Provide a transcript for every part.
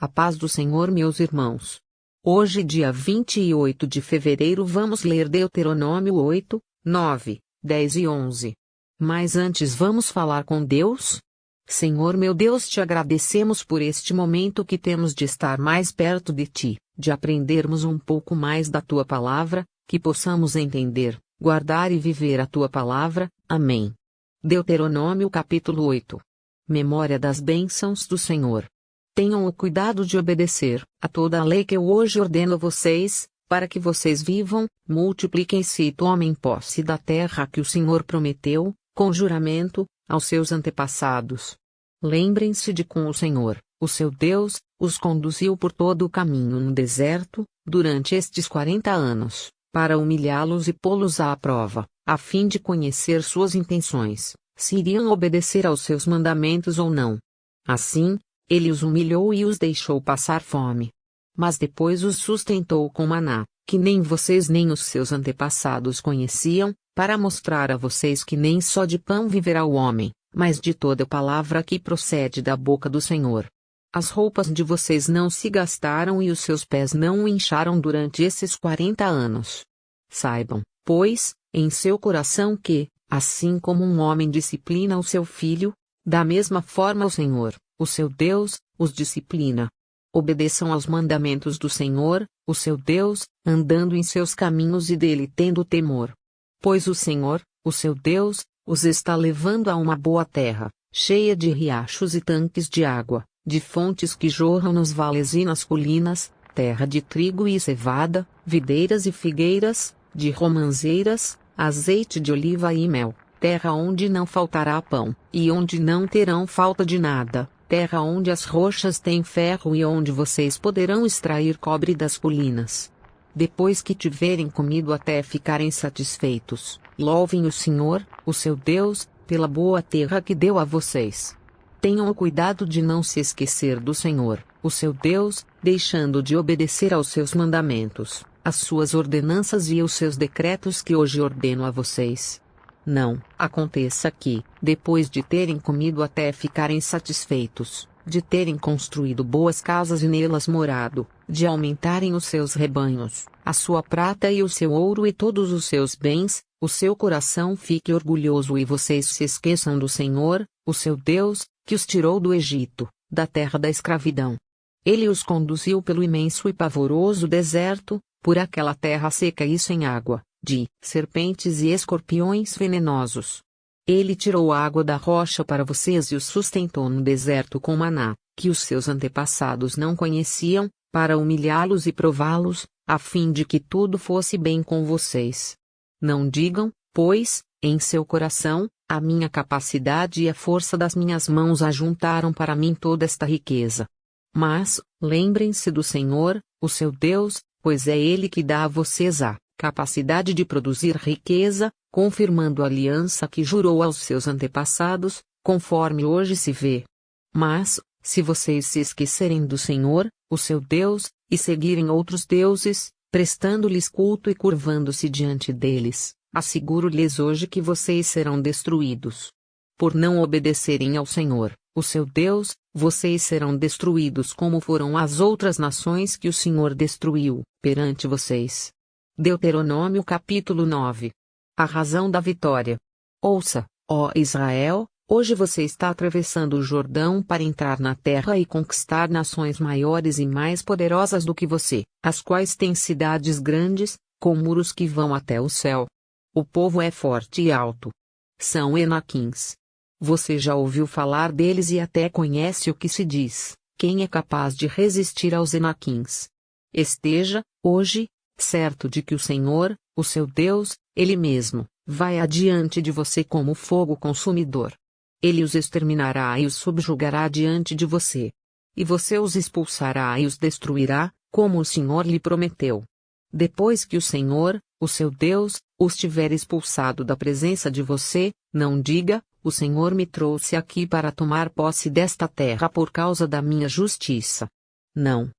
A paz do Senhor, meus irmãos. Hoje, dia 28 de fevereiro, vamos ler Deuteronômio 8, 9, 10 e 11. Mas antes vamos falar com Deus? Senhor meu Deus, te agradecemos por este momento que temos de estar mais perto de ti, de aprendermos um pouco mais da tua palavra, que possamos entender, guardar e viver a tua palavra. Amém. Deuteronômio capítulo 8. Memória das bênçãos do Senhor. Tenham o cuidado de obedecer a toda a lei que eu hoje ordeno a vocês, para que vocês vivam, multipliquem-se e tomem posse da terra que o Senhor prometeu, com juramento, aos seus antepassados. Lembrem-se de como o Senhor, o seu Deus, os conduziu por todo o caminho no deserto, durante estes 40 anos, para humilhá-los e pô-los à prova, a fim de conhecer suas intenções, se iriam obedecer aos seus mandamentos ou não. Assim, ele os humilhou e os deixou passar fome. Mas depois os sustentou com maná, que nem vocês nem os seus antepassados conheciam, para mostrar a vocês que nem só de pão viverá o homem, mas de toda palavra que procede da boca do Senhor. As roupas de vocês não se gastaram e os seus pés não incharam durante esses 40 anos. Saibam, pois, em seu coração que, assim como um homem disciplina o seu filho, da mesma forma o Senhor, o seu Deus, os disciplina. Obedeçam aos mandamentos do Senhor, o seu Deus, andando em seus caminhos e dele tendo temor. Pois o Senhor, o seu Deus, os está levando a uma boa terra, cheia de riachos e tanques de água, de fontes que jorram nos vales e nas colinas, terra de trigo e cevada, videiras e figueiras, de romanzeiras, azeite de oliva e mel, terra onde não faltará pão, e onde não terão falta de nada, terra onde as rochas têm ferro e onde vocês poderão extrair cobre das colinas. Depois que tiverem comido até ficarem satisfeitos, louvem o Senhor, o seu Deus, pela boa terra que deu a vocês. Tenham o cuidado de não se esquecer do Senhor, o seu Deus, deixando de obedecer aos seus mandamentos, às suas ordenanças e aos seus decretos que hoje ordeno a vocês. Não aconteça que, depois de terem comido até ficarem satisfeitos, de terem construído boas casas e nelas morado, de aumentarem os seus rebanhos, a sua prata e o seu ouro e todos os seus bens, o seu coração fique orgulhoso e vocês se esqueçam do Senhor, o seu Deus, que os tirou do Egito, da terra da escravidão. Ele os conduziu pelo imenso e pavoroso deserto, por aquela terra seca e sem água, de serpentes e escorpiões venenosos. Ele tirou a água da rocha para vocês e os sustentou no deserto com maná, que os seus antepassados não conheciam, para humilhá-los e prová-los, a fim de que tudo fosse bem com vocês. Não digam, pois, em seu coração, a minha capacidade e a força das minhas mãos ajuntaram para mim toda esta riqueza. Mas, lembrem-se do Senhor, o seu Deus, pois é Ele que dá a vocês a capacidade de produzir riqueza, confirmando a aliança que jurou aos seus antepassados, conforme hoje se vê. Mas, se vocês se esquecerem do Senhor, o seu Deus, e seguirem outros deuses, prestando-lhes culto e curvando-se diante deles, asseguro-lhes hoje que vocês serão destruídos. Por não obedecerem ao Senhor, o seu Deus, vocês serão destruídos como foram as outras nações que o Senhor destruiu, perante vocês. Deuteronômio capítulo 9. A razão da vitória. Ouça, ó Israel, hoje você está atravessando o Jordão para entrar na terra e conquistar nações maiores e mais poderosas do que você, as quais têm cidades grandes, com muros que vão até o céu. O povo é forte e alto. São Enaquins. Você já ouviu falar deles e até conhece o que se diz: quem é capaz de resistir aos Enaquins? Esteja, hoje, certo de que o Senhor, o seu Deus, Ele mesmo, vai adiante de você como fogo consumidor. Ele os exterminará e os subjugará diante de você. E você os expulsará e os destruirá, como o Senhor lhe prometeu. Depois que o Senhor, o seu Deus, os tiver expulsado da presença de você, não diga: o Senhor me trouxe aqui para tomar posse desta terra por causa da minha justiça. Não.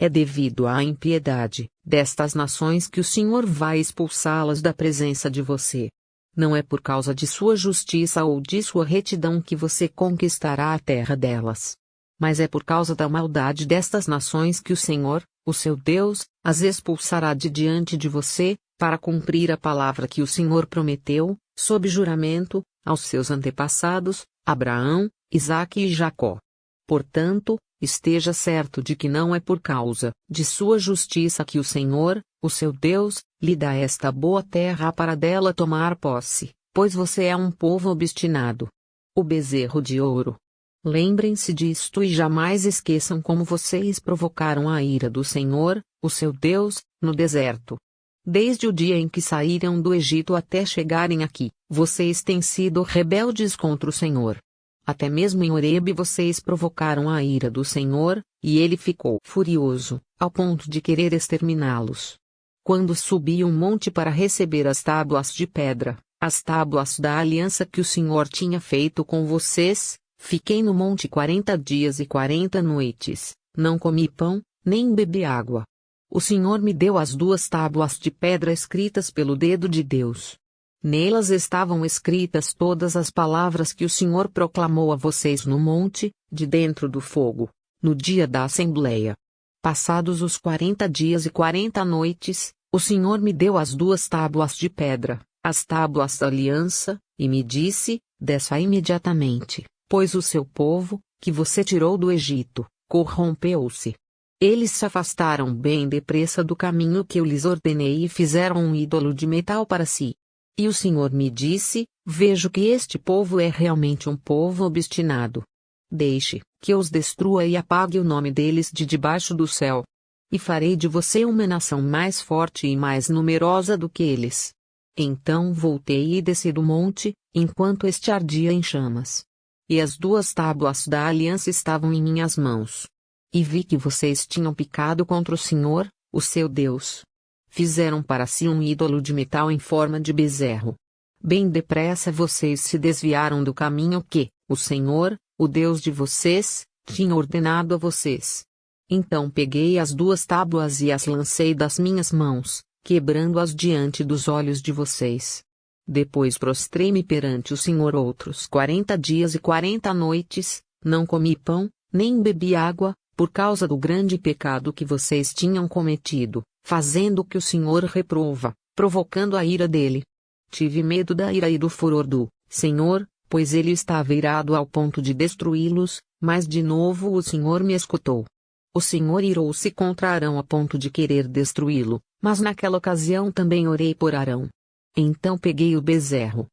É devido à impiedade destas nações que o Senhor vai expulsá-las da presença de você. Não é por causa de sua justiça ou de sua retidão que você conquistará a terra delas. Mas é por causa da maldade destas nações que o Senhor, o seu Deus, as expulsará de diante de você, para cumprir a palavra que o Senhor prometeu, sob juramento, aos seus antepassados, Abraão, Isaque e Jacó. Portanto, esteja certo de que não é por causa de sua justiça que o Senhor, o seu Deus, lhe dá esta boa terra para dela tomar posse, pois você é um povo obstinado. O bezerro de ouro. Lembrem-se disto e jamais esqueçam como vocês provocaram a ira do Senhor, o seu Deus, no deserto. Desde o dia em que saíram do Egito até chegarem aqui, vocês têm sido rebeldes contra o Senhor. Até mesmo em Horebe vocês provocaram a ira do Senhor, e ele ficou furioso, ao ponto de querer exterminá-los. Quando subi um monte para receber as tábuas de pedra, as tábuas da aliança que o Senhor tinha feito com vocês, fiquei no monte 40 dias e 40 noites, não comi pão, nem bebi água. O Senhor me deu as 2 tábuas de pedra escritas pelo dedo de Deus. Nelas estavam escritas todas as palavras que o Senhor proclamou a vocês no monte, de dentro do fogo, no dia da Assembleia. Passados os 40 dias e 40 noites, o Senhor me deu as 2 tábuas de pedra, as tábuas da aliança, e me disse: desça imediatamente, pois o seu povo, que você tirou do Egito, corrompeu-se. Eles se afastaram bem depressa do caminho que eu lhes ordenei e fizeram um ídolo de metal para si. E o Senhor me disse: vejo que este povo é realmente um povo obstinado. Deixe que eu os destrua e apague o nome deles de debaixo do céu. E farei de você uma nação mais forte e mais numerosa do que eles. Então voltei e desci do monte, enquanto este ardia em chamas. E as 2 tábuas da aliança estavam em minhas mãos. E vi que vocês tinham pecado contra o Senhor, o seu Deus. Fizeram para si um ídolo de metal em forma de bezerro. Bem depressa vocês se desviaram do caminho que o Senhor, o Deus de vocês, tinha ordenado a vocês. Então peguei as 2 tábuas e as lancei das minhas mãos, quebrando-as diante dos olhos de vocês. Depois prostrei-me perante o Senhor outros 40 dias e 40 noites, não comi pão, nem bebi água, por causa do grande pecado que vocês tinham cometido, fazendo o que o Senhor reprova, provocando a ira dele. Tive medo da ira e do furor do Senhor, pois ele estava irado ao ponto de destruí-los, mas de novo o Senhor me escutou. O Senhor irou-se contra Arão a ponto de querer destruí-lo, mas naquela ocasião também orei por Arão. Então peguei o bezerro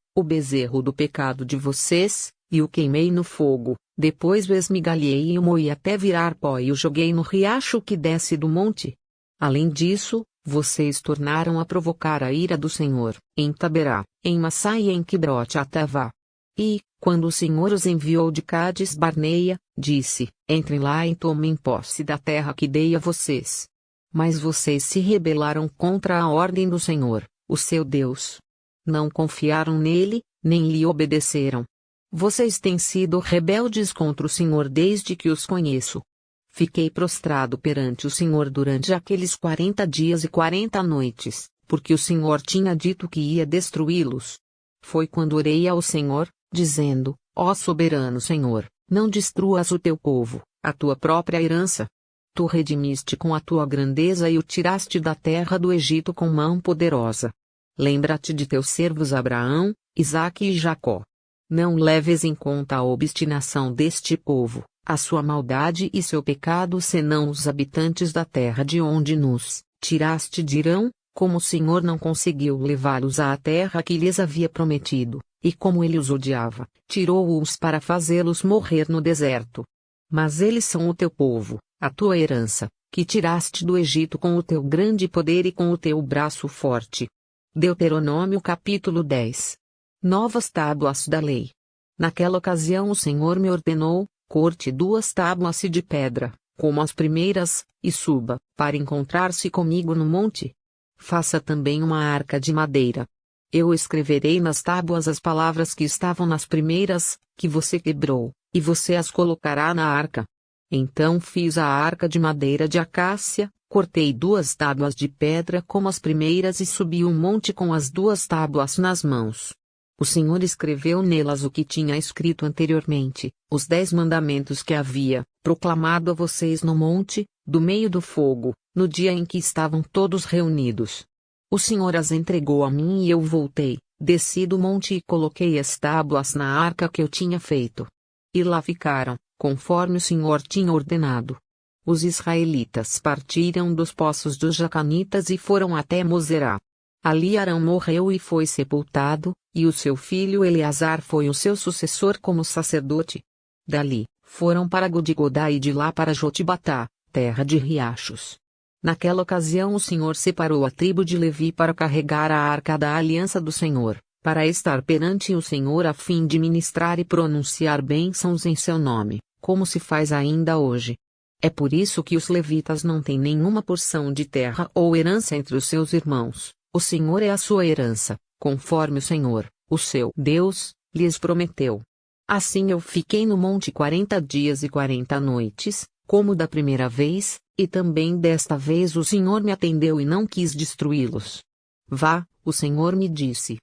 do pecado de vocês, e o queimei no fogo. Depois o esmigalhei e o moí até virar pó e o joguei no riacho que desce do monte. Além disso, vocês tornaram a provocar a ira do Senhor, em Taberá, em Massá e em Quibrote-Atavá. E, quando o Senhor os enviou de Cádiz-Barneia, disse: entrem lá e tomem posse da terra que dei a vocês. Mas vocês se rebelaram contra a ordem do Senhor, o seu Deus. Não confiaram nele, nem lhe obedeceram. Vocês têm sido rebeldes contra o Senhor desde que os conheço. Fiquei prostrado perante o Senhor durante aqueles 40 dias e 40 noites, porque o Senhor tinha dito que ia destruí-los. Foi quando orei ao Senhor, dizendo: ó soberano Senhor, não destruas o teu povo, a tua própria herança. Tu redimiste com a tua grandeza e o tiraste da terra do Egito com mão poderosa. Lembra-te de teus servos Abraão, Isaque e Jacó. Não leves em conta a obstinação deste povo, a sua maldade e seu pecado, senão os habitantes da terra de onde nos tiraste dirão, como o Senhor não conseguiu levá-los à terra que lhes havia prometido, e como ele os odiava, tirou-os para fazê-los morrer no deserto. Mas eles são o teu povo, a tua herança, que tiraste do Egito com o teu grande poder e com o teu braço forte. Deuteronômio capítulo 10. Novas tábuas da lei. Naquela ocasião o Senhor me ordenou: corte 2 tábuas de pedra, como as primeiras, e suba, para encontrar-se comigo no monte. Faça também uma arca de madeira. Eu escreverei nas tábuas as palavras que estavam nas primeiras, que você quebrou, e você as colocará na arca. Então fiz a arca de madeira de acácia, cortei 2 tábuas de pedra como as primeiras e subi um monte com as 2 tábuas nas mãos. O Senhor escreveu nelas o que tinha escrito anteriormente, os 10 mandamentos que havia proclamado a vocês no monte, do meio do fogo, no dia em que estavam todos reunidos. O Senhor as entregou a mim e eu voltei, desci do monte e coloquei as tábuas na arca que eu tinha feito. E lá ficaram, conforme o Senhor tinha ordenado. Os israelitas partiram dos poços dos Jacanitas e foram até Mosera. Ali Arão morreu e foi sepultado, e o seu filho Eleazar foi o seu sucessor como sacerdote. Dali, foram para Godigodá e de lá para Jotibatá, terra de riachos. Naquela ocasião o Senhor separou a tribo de Levi para carregar a arca da aliança do Senhor, para estar perante o Senhor a fim de ministrar e pronunciar bênçãos em seu nome, como se faz ainda hoje. É por isso que os levitas não têm nenhuma porção de terra ou herança entre os seus irmãos. O Senhor é a sua herança, conforme o Senhor, o seu Deus, lhes prometeu. Assim eu fiquei no monte 40 dias e 40 noites, como da primeira vez, e também desta vez o Senhor me atendeu e não quis destruí-los. Vá, o Senhor me disse.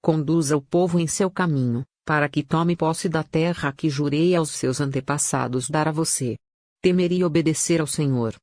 Conduza o povo em seu caminho, para que tome posse da terra que jurei aos seus antepassados dar a você. Temer e obedecer ao Senhor.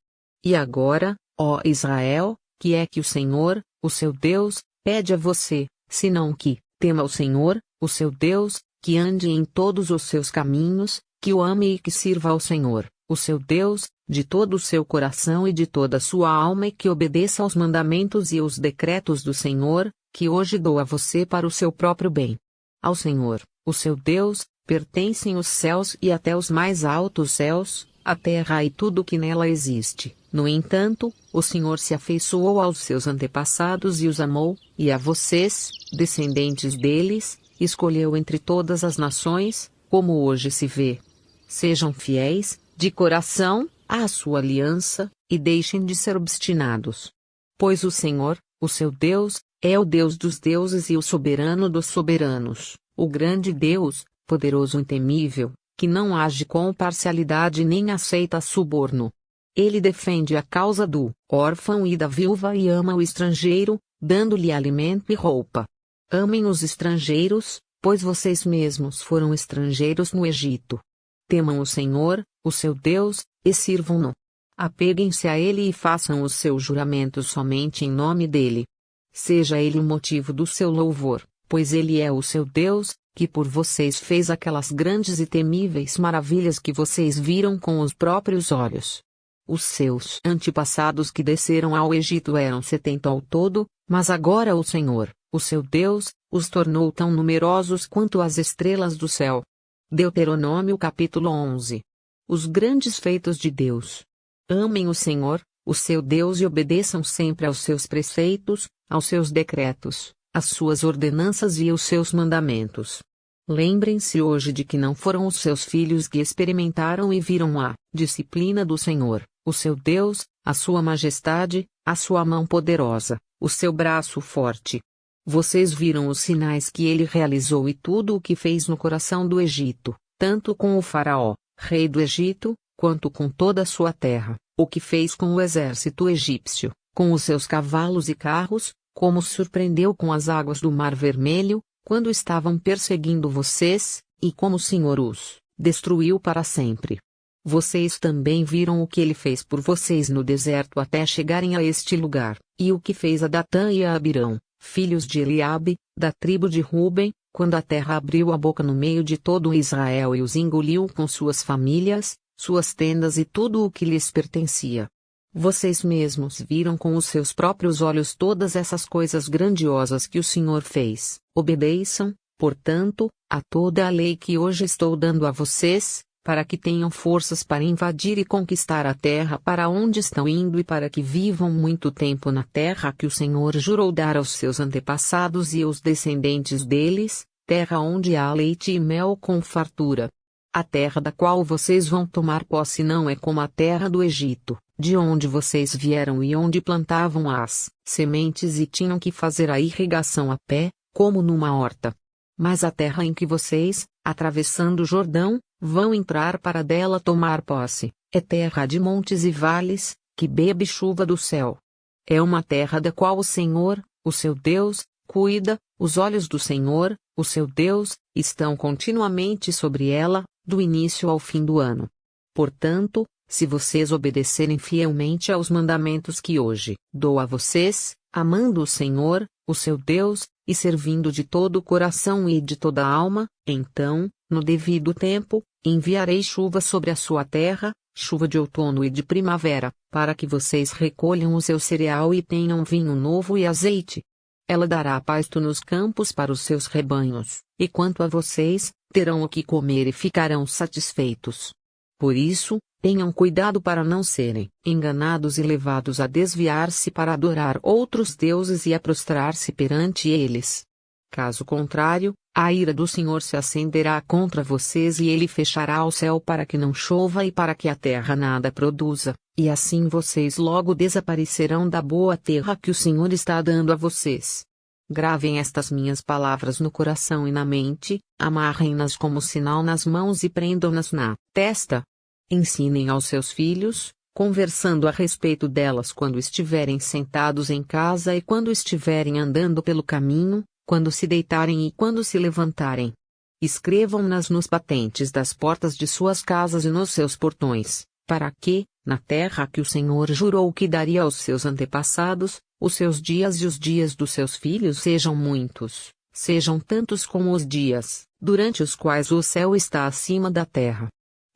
E agora, ó Israel, que é que o Senhor, o seu Deus, pede a você, senão que, tema o Senhor, o seu Deus, que ande em todos os seus caminhos, que o ame e que sirva ao Senhor, o seu Deus, de todo o seu coração e de toda a sua alma e que obedeça aos mandamentos e aos decretos do Senhor, que hoje dou a você para o seu próprio bem. Ao Senhor, o seu Deus, pertencem os céus e até os mais altos céus, a terra e tudo o que nela existe. No entanto, o Senhor se afeiçoou aos seus antepassados e os amou, e a vocês, descendentes deles, escolheu entre todas as nações, como hoje se vê. Sejam fiéis, de coração, à sua aliança, e deixem de ser obstinados. Pois o Senhor, o seu Deus, é o Deus dos deuses e o soberano dos soberanos, o grande Deus, poderoso e temível, que não age com parcialidade nem aceita suborno. Ele defende a causa do órfão e da viúva e ama o estrangeiro, dando-lhe alimento e roupa. Amem os estrangeiros, pois vocês mesmos foram estrangeiros no Egito. Temam o Senhor, o seu Deus, e sirvam-no. Apeguem-se a ele e façam os seus juramentos somente em nome dele. Seja ele o motivo do seu louvor, pois ele é o seu Deus, que por vocês fez aquelas grandes e temíveis maravilhas que vocês viram com os próprios olhos. Os seus antepassados que desceram ao Egito eram 70 ao todo, mas agora o Senhor, o seu Deus, os tornou tão numerosos quanto as estrelas do céu. Deuteronômio capítulo 11. Os grandes feitos de Deus. Amem o Senhor, o seu Deus e obedeçam sempre aos seus preceitos, aos seus decretos, às suas ordenanças e aos seus mandamentos. Lembrem-se hoje de que não foram os seus filhos que experimentaram e viram a disciplina do Senhor, o seu Deus, a sua majestade, a sua mão poderosa, o seu braço forte. Vocês viram os sinais que ele realizou e tudo o que fez no coração do Egito, tanto com o faraó, rei do Egito, quanto com toda a sua terra, o que fez com o exército egípcio, com os seus cavalos e carros, como surpreendeu com as águas do Mar Vermelho, quando estavam perseguindo vocês, e como o Senhor os destruiu para sempre. Vocês também viram o que ele fez por vocês no deserto até chegarem a este lugar, e o que fez a Datã e a Abirão, filhos de Eliabe, da tribo de Ruben, quando a terra abriu a boca no meio de todo Israel e os engoliu com suas famílias, suas tendas e tudo o que lhes pertencia. Vocês mesmos viram com os seus próprios olhos todas essas coisas grandiosas que o Senhor fez. Obedeçam, portanto, a toda a lei que hoje estou dando a vocês, para que tenham forças para invadir e conquistar a terra para onde estão indo e para que vivam muito tempo na terra que o Senhor jurou dar aos seus antepassados e aos descendentes deles, terra onde há leite e mel com fartura. A terra da qual vocês vão tomar posse não é como a terra do Egito, de onde vocês vieram e onde plantavam as sementes e tinham que fazer a irrigação a pé, como numa horta. Mas a terra em que vocês, atravessando o Jordão, vão entrar para dela tomar posse, é terra de montes e vales, que bebe chuva do céu. É uma terra da qual o Senhor, o seu Deus, cuida, os olhos do Senhor, o seu Deus, estão continuamente sobre ela, do início ao fim do ano. Portanto, se vocês obedecerem fielmente aos mandamentos que hoje dou a vocês, amando o Senhor, o seu Deus, e servindo de todo o coração e de toda a alma, então, no devido tempo, enviarei chuva sobre a sua terra, chuva de outono e de primavera, para que vocês recolham o seu cereal e tenham vinho novo e azeite. Ela dará pasto nos campos para os seus rebanhos, e quanto a vocês, terão o que comer e ficarão satisfeitos. Por isso, tenham cuidado para não serem enganados e levados a desviar-se para adorar outros deuses e a prostrar-se perante eles. Caso contrário, a ira do Senhor se acenderá contra vocês e ele fechará o céu para que não chova e para que a terra nada produza, e assim vocês logo desaparecerão da boa terra que o Senhor está dando a vocês. Gravem estas minhas palavras no coração e na mente, amarrem-nas como sinal nas mãos e prendam-nas na testa. Ensinem aos seus filhos, conversando a respeito delas quando estiverem sentados em casa e quando estiverem andando pelo caminho, quando se deitarem e quando se levantarem. Escrevam-nas nos batentes das portas de suas casas e nos seus portões, para que, na terra que o Senhor jurou que daria aos seus antepassados, os seus dias e os dias dos seus filhos sejam muitos, sejam tantos como os dias, durante os quais o céu está acima da terra.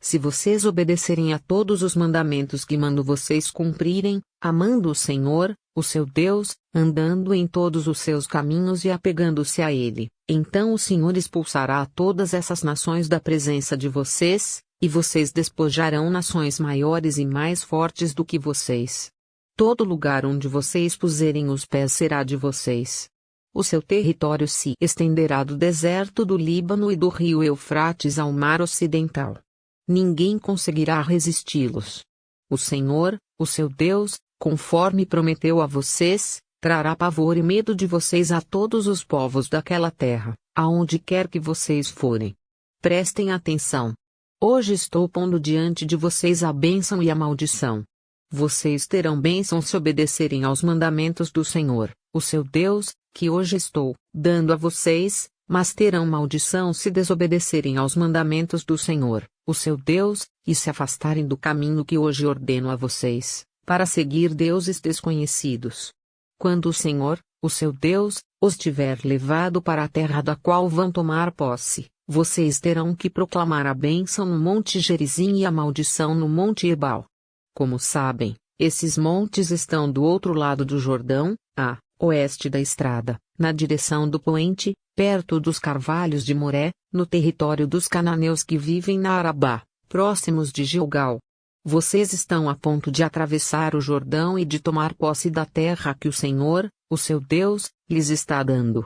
Se vocês obedecerem a todos os mandamentos que mando vocês cumprirem, amando o Senhor, o seu Deus, andando em todos os seus caminhos e apegando-se a Ele, então o Senhor expulsará todas essas nações da presença de vocês, e vocês despojarão nações maiores e mais fortes do que vocês. Todo lugar onde vocês puserem os pés será de vocês. O seu território se estenderá do deserto do Líbano e do rio Eufrates ao mar ocidental. Ninguém conseguirá resisti-los. O Senhor, o seu Deus, conforme prometeu a vocês, trará pavor e medo de vocês a todos os povos daquela terra, aonde quer que vocês forem. Prestem atenção. Hoje estou pondo diante de vocês a bênção e a maldição. Vocês terão bênção se obedecerem aos mandamentos do Senhor, o seu Deus, que hoje estou dando a vocês, mas terão maldição se desobedecerem aos mandamentos do Senhor, o seu Deus, e se afastarem do caminho que hoje ordeno a vocês, para seguir deuses desconhecidos. Quando o Senhor, o seu Deus, os tiver levado para a terra da qual vão tomar posse, vocês terão que proclamar a bênção no Monte Gerizim e a maldição no Monte Ebal. Como sabem, esses montes estão do outro lado do Jordão, a oeste da estrada, na direção do poente, perto dos carvalhos de Moré, no território dos cananeus que vivem na Arabá, próximos de Gilgal. Vocês estão a ponto de atravessar o Jordão e de tomar posse da terra que o Senhor, o seu Deus, lhes está dando.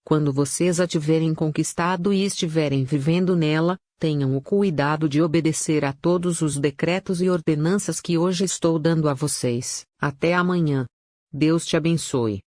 Quando vocês a tiverem conquistado e estiverem vivendo nela, tenham o cuidado de obedecer a todos os decretos e ordenanças que hoje estou dando a vocês. Até amanhã. Deus te abençoe.